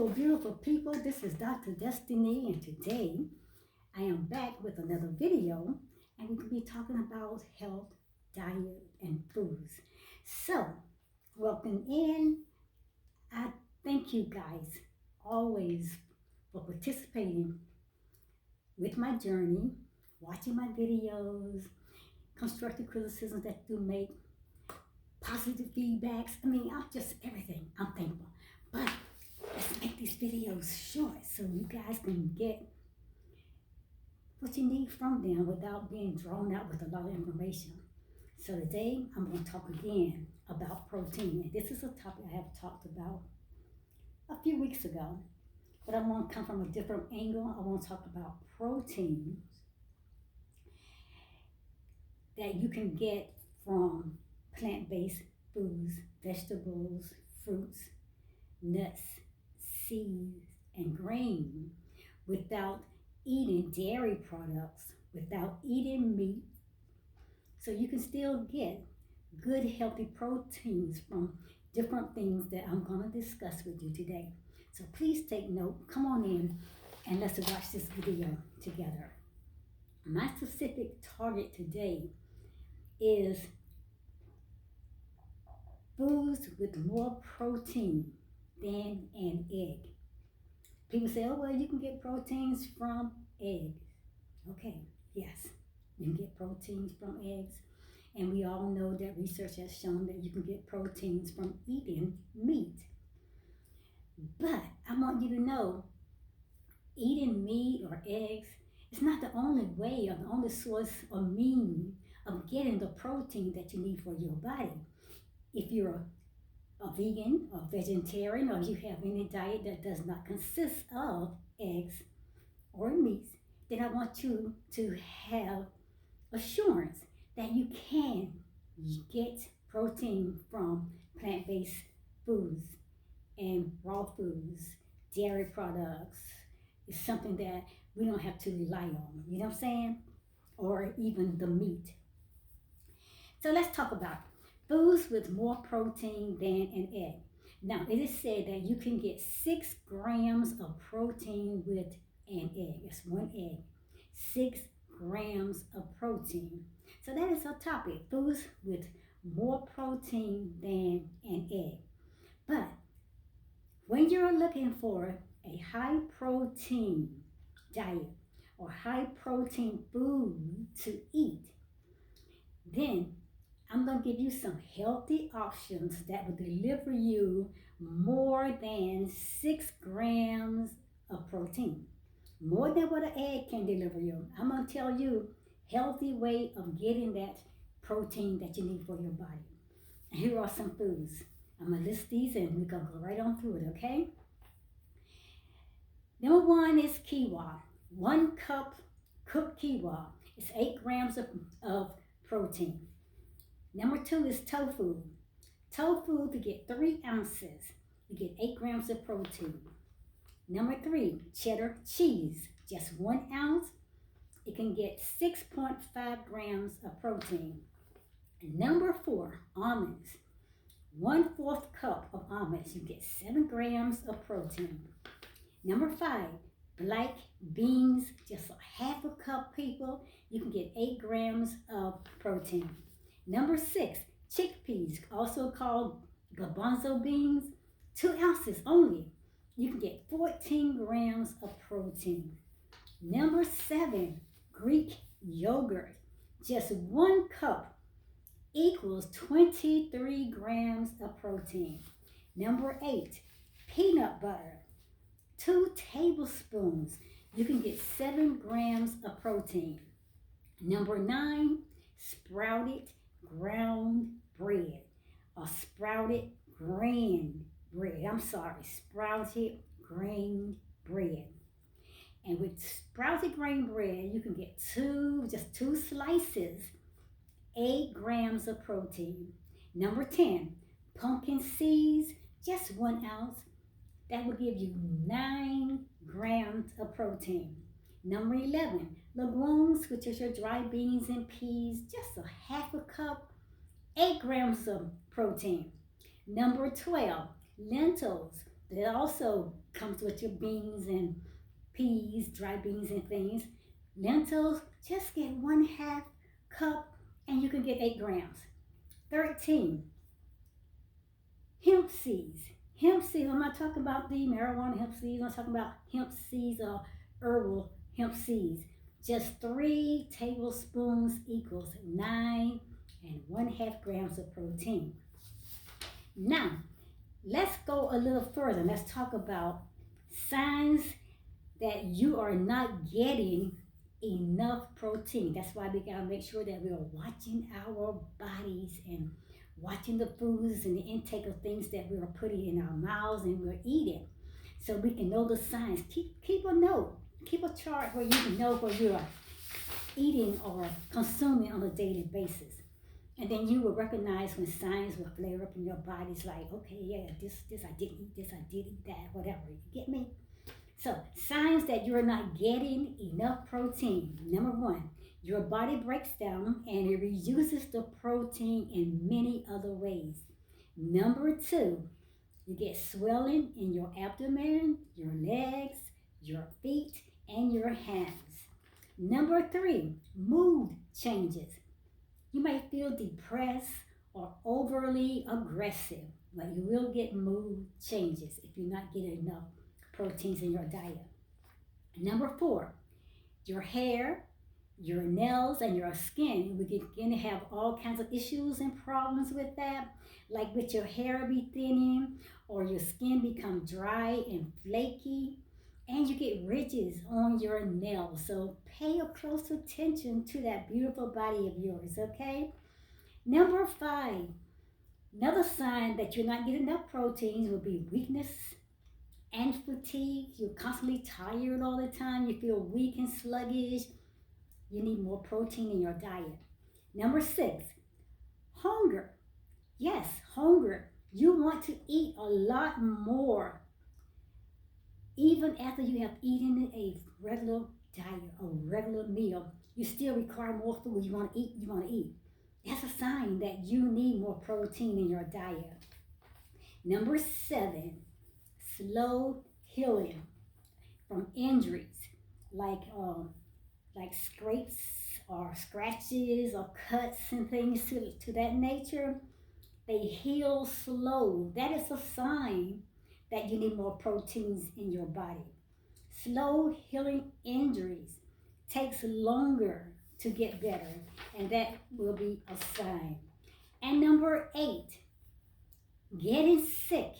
beautiful people. This is Dr. Destiny, and today I am back with another video, and we could be talking about health, diet, and foods. So, welcome in. I thank you guys always for participating with my journey, watching my videos, constructive criticisms that you make, positive feedbacks. I'm just everything. I'm thankful. But let's make these videos short so you guys can get what you need from them without being drawn out with a lot of information. So today I'm going to talk again about protein. And this is a topic I have talked about a few weeks ago, but I want to come from a different angle. I want to talk about proteins that you can get from plant-based foods, vegetables, fruits, nuts, seeds, and grain without eating dairy products, without eating meat. So you can still get good healthy proteins from different things that I'm going to discuss with you today. So please take note, come on in, and let's watch this video together. My specific target today is foods with more protein than an egg. People say, oh, well, you can get proteins from eggs. Okay, yes, you can get proteins from eggs. And we all know that research has shown that you can get proteins from eating meat. But I want you to know, eating meat or eggs is not the only way or the only source or means of getting the protein that you need for your body. If you're a vegan or vegetarian, or you have any diet that does not consist of eggs or meats, then I want you to have assurance that you can get protein from plant-based foods and raw foods. Dairy products is something that we don't have to rely on, you know what I'm saying? Or even the meat. So let's talk about foods with more protein than an egg. Now, it is said that you can get 6 grams of protein with an egg. That's one egg. 6 grams of protein. So that is our topic, foods with more protein than an egg. But when you're looking for a high protein diet or high protein food to eat, then I'm going to give you some healthy options that will deliver you more than 6 grams of protein. More than what an egg can deliver you. I'm going to tell you healthy way of getting that protein that you need for your body. And here are some foods. I'm going to list these and we're going to go right on through it, okay? Number 1 is quinoa. 1 cup cooked quinoa is 8 grams of protein. Number 2 is tofu. Tofu, to get 3 ounces, you get 8 grams of protein. Number 3, cheddar cheese. Just 1 ounce, it can get 6.5 grams of protein. And number 4, almonds. 1/4 cup of almonds, you get 7 grams of protein. Number 5, black beans. Just a 1/2 cup, people, you can get 8 grams of protein. Number 6, chickpeas, also called garbanzo beans, 2 ounces only. You can get 14 grams of protein. Number 7, Greek yogurt, just 1 cup equals 23 grams of protein. Number 8, peanut butter, 2 tablespoons. You can get 7 grams of protein. Number 9, sprouted ground bread or sprouted grain bread. Sprouted grain bread. And with sprouted grain bread, you can get just two slices, 8 grams of protein. Number 10, pumpkin seeds, just 1 ounce. That will give you 9 grams of protein. Number 11, legumes, which is your dry beans and peas, just a 1/2 cup, 8 grams of protein. Number 12, lentils, the It also comes with your beans and peas, dry beans and things. Lentils, just get 1/2 cup and you can get 8 grams. 13, hemp seeds. Hemp seeds, I'm not talking about the marijuana hemp seeds, I'm talking about hemp seeds or herbal hemp seeds. Just 3 tablespoons equals 9 and 1/2 grams of protein. Now, let's go a little further. Let's talk about signs that you are not getting enough protein. That's why we gotta make sure that we are watching our bodies and watching the foods and the intake of things that we are putting in our mouths and we're eating. So we can know the signs. Keep a note, keep a chart where you can know what you are eating or consuming on a daily basis. And then you will recognize when signs will flare up in your body's like, okay, yeah, this I didn't eat, this I did eat that, whatever. You get me? So, signs that you're not getting enough protein. Number 1, your body breaks down and it reuses the protein in many other ways. Number 2, you get swelling in your abdomen, your legs, your feet, and your hands. Number 3, mood changes. You might feel depressed or overly aggressive, but you will get mood changes if you're not getting enough proteins in your diet. Number 4, your hair, your nails, and your skin. We begin to have all kinds of issues and problems with that, like with your hair be thinning or your skin become dry and flaky, and you get ridges on your nails. So pay a close attention to that beautiful body of yours, okay? Number 5, another sign that you're not getting enough proteins will be weakness and fatigue. You're constantly tired all the time. You feel weak and sluggish. You need more protein in your diet. Number 6, hunger. Yes, hunger. You want to eat a lot more. Even after you have eaten a regular diet, a regular meal, you still require more food. You want to eat, you want to eat. That's a sign that you need more protein in your diet. Number 7, slow healing from injuries like scrapes or scratches or cuts and things to that nature. They heal slow. That is a sign that you need more proteins in your body. Slow healing injuries takes longer to get better, and that will be a sign. And number 8, getting sick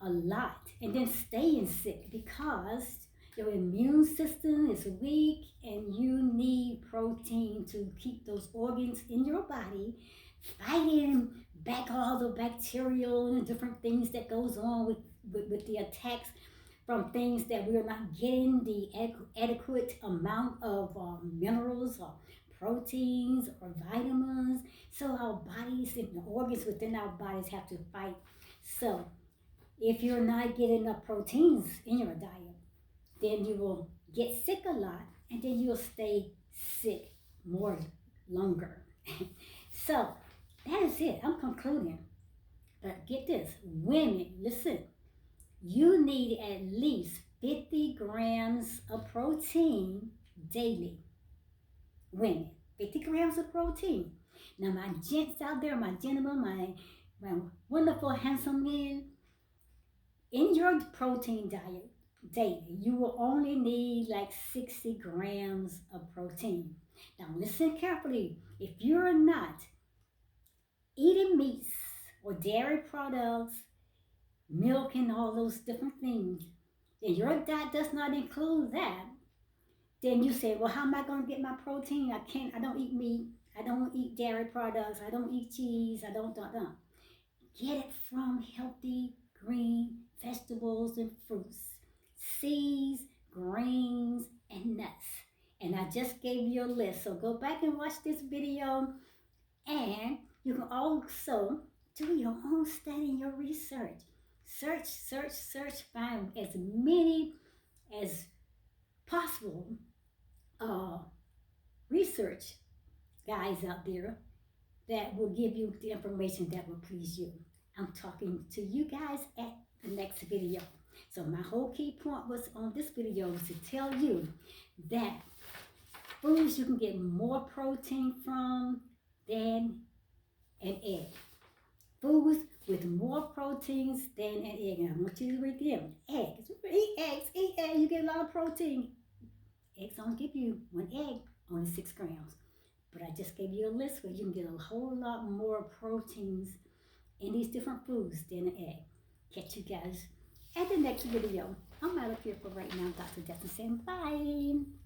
a lot and then staying sick because your immune system is weak and you need protein to keep those organs in your body fighting back all the bacterial and different things that goes on with the attacks from things that we're not getting the adequate amount of minerals or proteins or vitamins. So our bodies and the organs within our bodies have to fight. So if you're not getting enough proteins in your diet, then you will get sick a lot and then you'll stay sick more longer. So that is it. I'm concluding. But get this, women, listen, you need at least 50 grams of protein daily. Women, 50 grams of protein. Now my gents out there, my gentlemen, my wonderful handsome men, in your protein diet daily, you will only need like 60 grams of protein. Now listen carefully. If you're not eating meats or dairy products, milk and all those different things, and your diet does not include that, then you say, well, how am I going to get my protein? I don't eat meat. I don't eat dairy products. I don't eat cheese. I don't. Get it from healthy green vegetables and fruits, seeds, grains, and nuts. And I just gave you a list. So go back and watch this video. And you can also do your own study and your research. Search, find as many as possible research guys out there that will give you the information that will please you. I'm talking to you guys at the next video. So my whole key point was on this video was to tell you that foods you can get more protein from than an egg. Foods with more proteins than an egg. And I want you to read them. Eggs. Eat eggs, you get a lot of protein. Eggs don't give you one egg, only 6 grams. But I just gave you a list where you can get a whole lot more proteins in these different foods than an egg. Catch you guys at the next video. I'm out of here for right now. Dr. Destiny saying bye.